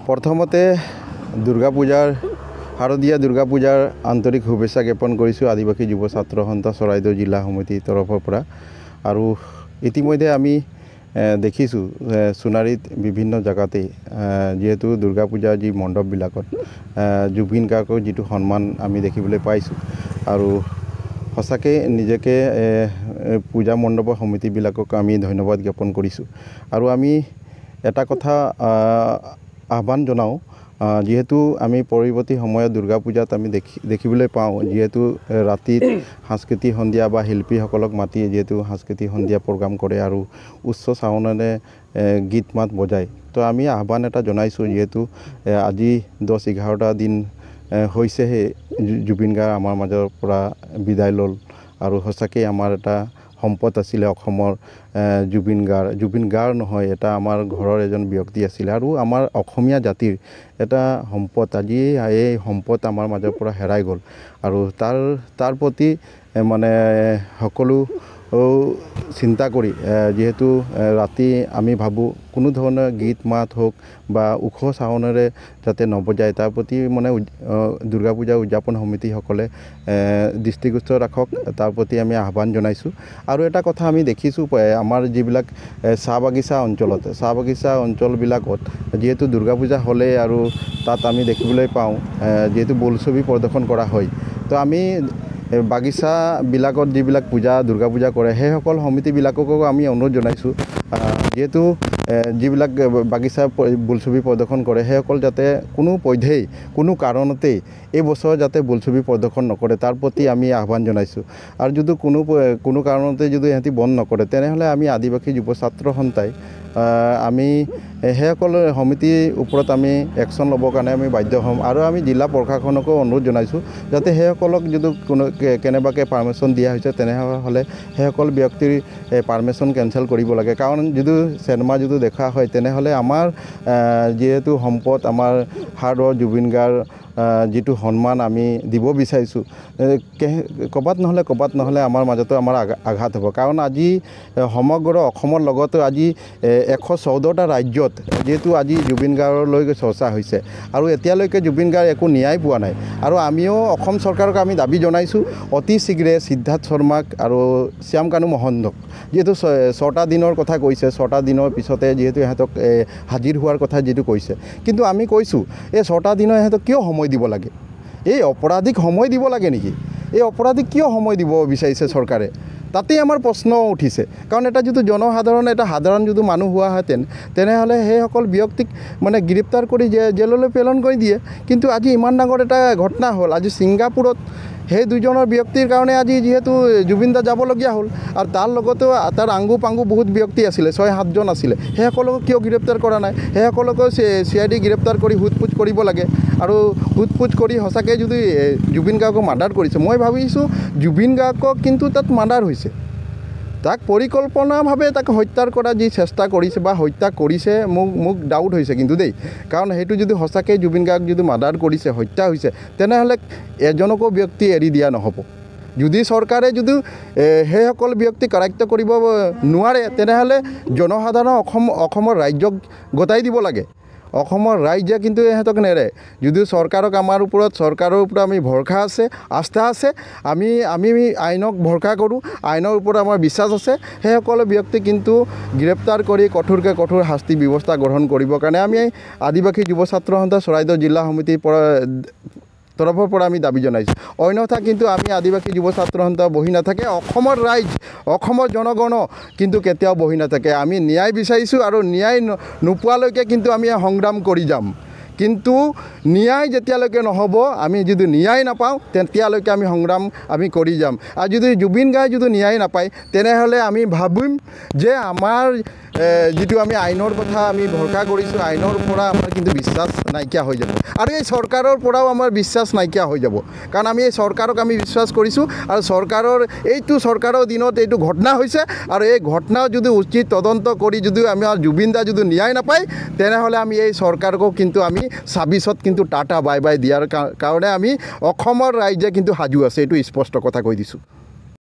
প্ৰথমতে দুৰ্গা পূজাৰ শাৰদীয়া দুৰ্গা পূজাৰ আন্তৰিক শুভেচ্ছা জ্ঞাপন কৰিছোঁ আদিবাসী যুৱ ছাত্ৰ সন্থা চৰাইদেউ জিলা সমিতিৰ তৰফৰ পৰা। আৰু ইতিমধ্যে আমি দেখিছোঁ সোণাৰীত বিভিন্ন জেগাতেই যিহেতু দুৰ্গা পূজাৰ যি মণ্ডপবিলাকত জুবিন গাৰ্গৰ যিটো সন্মান আমি দেখিবলৈ পাইছোঁ। আৰু সঁচাকৈ নিজকে পূজা মণ্ডপৰ সমিতিবিলাকক আমি ধন্যবাদ জ্ঞাপন কৰিছোঁ। আৰু আমি এটা কথা আহ্বান জনাওঁ, যিহেতু আমি পৰৱৰ্তী সময়ত দুৰ্গা পূজাত আমি দেখিবলৈ পাওঁ, যিহেতু ৰাতিত সাংস্কৃতিক সন্ধিয়া বা শিল্পীসকলক মাতি যিহেতু সাংস্কৃতিক সন্ধিয়া প্ৰগ্ৰাম কৰে আৰু উচ্চ চাউনেৰে গীত মাত বজায়। তো আমি আহ্বান এটা জনাইছোঁ, যিহেতু আজি 10-11টা দিন হৈছেহে জুবিন গাৰ্গ আমাৰ মাজৰ পৰা বিদায় ল'ল। আৰু সঁচাকৈ আমাৰ এটা সম্পদ আছিলে অসমৰ জুবিন গাৰ্গ নহয়, এটা আমাৰ ঘৰৰ এজন ব্যক্তি আছিলে আৰু আমাৰ অসমীয়া জাতিৰ এটা সম্পদ। আজি এই সম্পদ আমাৰ মাজৰ পৰা হেৰাই গ'ল। আৰু তাৰ প্ৰতি মানে সকলো চিন্তা কৰি যিহেতু ৰাতি আমি ভাবোঁ কোনো ধৰণৰ গীত মাত হওক বা ওখ চাউনেৰে যাতে নবজায়, তাৰ প্ৰতি মানে দুৰ্গা পূজা উদযাপন সমিতিসকলে দৃষ্টিগোচৰ ৰাখক, তাৰ প্ৰতি আমি আহ্বান জনাইছোঁ। আৰু এটা কথা আমি দেখিছোঁ, আমাৰ যিবিলাক চাহ বাগিচা অঞ্চলবিলাকত যিহেতু দুৰ্গা পূজা হ'লে আৰু তাত আমি দেখিবলৈ পাওঁ যিহেতু বোলছবি প্ৰদৰ্শন কৰা হয়। তো আমি বাগিচাবিলাকত যিবিলাক দুৰ্গা পূজা কৰে সেইসকল সমিতিবিলাককো আমি অনুৰোধ জনাইছোঁ, যিহেতু যিবিলাক বাগিচা বোলছবি প্ৰদৰ্শন কৰে সেইসকল যাতে কোনো পধ্যেই কোনো কাৰণতেই এই বছৰ যাতে বোলছবি প্ৰদৰ্শন নকৰে, তাৰ প্ৰতি আমি আহ্বান জনাইছোঁ। আৰু যদি কোনো কাৰণতে যদি সিহঁতি বন্ধ নকৰে, তেনেহ'লে আমি আদিবাসী যুৱ ছাত্ৰ সন্থাই আমি সেইসকল সমিতিৰ ওপৰত আমি একশ্যন ল'বৰ কাৰণে আমি বাধ্য হ'ম। আৰু আমি জিলা প্ৰশাসনকো অনুৰোধ জনাইছোঁ যাতে সেইসকলক যদি কেনেবাকৈ পাৰ্মিশ্যন দিয়া হৈছে তেনেহ'লে সেইসকল ব্যক্তিৰ পাৰ্মিশ্যন কেঞ্চেল কৰিব লাগে। কাৰণ যদি চিনেমা যদি দেখা হয় তেনেহ'লে আমাৰ যিহেতু সম্পদ আমাৰ হাৰ্ডৰ জুবিন গাৰ্গ যিটো সন্মান আমি দিব বিচাৰিছোঁ, ক'ৰবাত নহ'লে আমাৰ মাজতো আমাৰ আঘাত হ'ব। কাৰণ আজি সমগ্ৰ অসমৰ লগতে আজি 114টা ৰাজ্যত যিহেতু আজি জুবিন গাৰ্গলৈ চৰ্চা হৈছে আৰু এতিয়ালৈকে জুবিন গাৰ্গ একো ন্যায় পোৱা নাই। আৰু আমিও অসম চৰকাৰক আমি দাবী জনাইছোঁ অতি শীঘ্ৰে সিদ্ধাৰ্থ শৰ্মাক আৰু শ্যাম কানু মহন্তক, যিহেতু 6টা দিনৰ কথা কৈছে, 6টা দিনৰ পিছতে যিহেতু ইহঁতক হাজিৰ হোৱাৰ কথা যিটো কৈছে, কিন্তু আমি কৈছোঁ এই 6টা দিনৰ ইহঁতক কিয় সময় দিব লাগে? এই অপৰাধীক সময় দিব লাগে নেকি? এই অপৰাধীক কিয় সময় দিব বিচাৰিছে চৰকাৰে? তাতেই আমাৰ প্ৰশ্ন উঠিছে। কাৰণ এটা যিটো সাধাৰণ যদি মানুহ হোৱাহেঁতেন তেনেহ'লে সেইসকল ব্যক্তিক মানে গ্ৰেপ্তাৰ কৰি জেললৈ প্ৰেৰণ কৰি দিয়ে। কিন্তু আজি ইমান ডাঙৰ এটা ঘটনা হ'ল, আজি ছিংগাপুৰত সেই দুজনৰ ব্যক্তিৰ কাৰণে আজি যিহেতু জুবিন দা যাবলগীয়া হ'ল। আৰু তাৰ লগতেও তাৰ আংগু পাংগু বহুত ব্যক্তি আছিলে, 6-7জন আছিলে, সেইসকলকো কিয় গ্ৰেপ্তাৰ কৰা নাই? সেইসকলকো CID গ্ৰেপ্তাৰ কৰি সোধ-পোছ কৰিব লাগে। আৰু সোধ-পোছ কৰি সঁচাকৈ যদি জুবিন গাৰ্গক মাৰ্ডাৰ কৰিছে, মই ভাবিছোঁ জুবিন গাৰ্গক কিন্তু তাত মাৰ্ডাৰ হৈছে, তাক পৰিকল্পনাভাৱে তাক হত্যাৰ কৰা যি চেষ্টা কৰিছে বা হত্যা কৰিছে মোক ডাউট হৈছে কিন্তু দেই। কাৰণ সেইটো যদি সঁচাকৈ জুবিন গাৰ্গ যদি মাৰ্ডাৰ কৰিছে, হত্যা হৈছে, তেনেহ'লে এজনকো ব্যক্তি এৰি দিয়া নহ'ব। যদি চৰকাৰে যদি সেইসকল ব্যক্তি কাৰায়ত্ব কৰিব নোৱাৰে তেনেহ'লে জনসাধাৰণ অসমৰ ৰাইজক গতাই দিব লাগে। অসমৰ ৰাইজে কিন্তু ইহঁতক নেৰে। যদিও চৰকাৰৰ ওপৰত আমি ভৰসা আছে, আস্থা আছে, আমি আইনক ভৰসা কৰোঁ, আইনৰ ওপৰত আমাৰ বিশ্বাস আছে, সেইসকল ব্যক্তি কিন্তু গ্ৰেপ্তাৰ কৰি কঠোৰ শাস্তি ব্যৱস্থা গ্ৰহণ কৰিবৰ কাৰণে আমি আদিবাসী যুৱ ছাত্ৰ সন্থা চৰাইদেউ জিলা সমিতিৰ তৰফৰ পৰা আমি দাবী জনাইছোঁ। অন্যথা কিন্তু আমি আদিবাসী যুৱ ছাত্ৰ সন্থা বহি নাথাকে, অসমৰ ৰাইজ, অসমৰ জনগণ কিন্তু কেতিয়াও বহি নাথাকে। আমি ন্যায় বিচাৰিছোঁ আৰু ন্যায় নোপোৱালৈকে কিন্তু আমি সংগ্ৰাম কৰি যাম। কিন্তু ন্যায় যেতিয়ালৈকে নহ'ব, আমি যদি ন্যায় নাপাওঁ তেতিয়ালৈকে আমি সংগ্ৰাম কৰি যাম। আৰু যদি জুবিন গাৰ্গে যদি ন্যায় নাপায় তেনেহ'লে আমি ভাবিম যে আমাৰ যিটো আমি আইনৰ কথা আমি ভৰসা কৰিছোঁ, আইনৰ পৰা আমাৰ কিন্তু বিশ্বাস নাইকিয়া হৈ যাব। আৰু এই চৰকাৰৰ পৰাও আমাৰ বিশ্বাস নাইকিয়া হৈ যাব। কাৰণ আমি এই চৰকাৰক আমি বিশ্বাস কৰিছোঁ আৰু চৰকাৰৰ দিনত এইটো ঘটনা হৈছে। আৰু এই ঘটনাও যদি উচিত তদন্ত কৰি যদি আমাৰ জুবিন দা যদি ন্যায় নাপায় তেনেহ'লে আমি এই চৰকাৰকো কিন্তু আমি 26ত কিন্তু টাটা বাই বাই দিয়াৰ কাৰণে আমি অসমৰ ৰাইজে কিন্তু সাজু আছে, এইটো স্পষ্ট কথা কৈ দিছোঁ।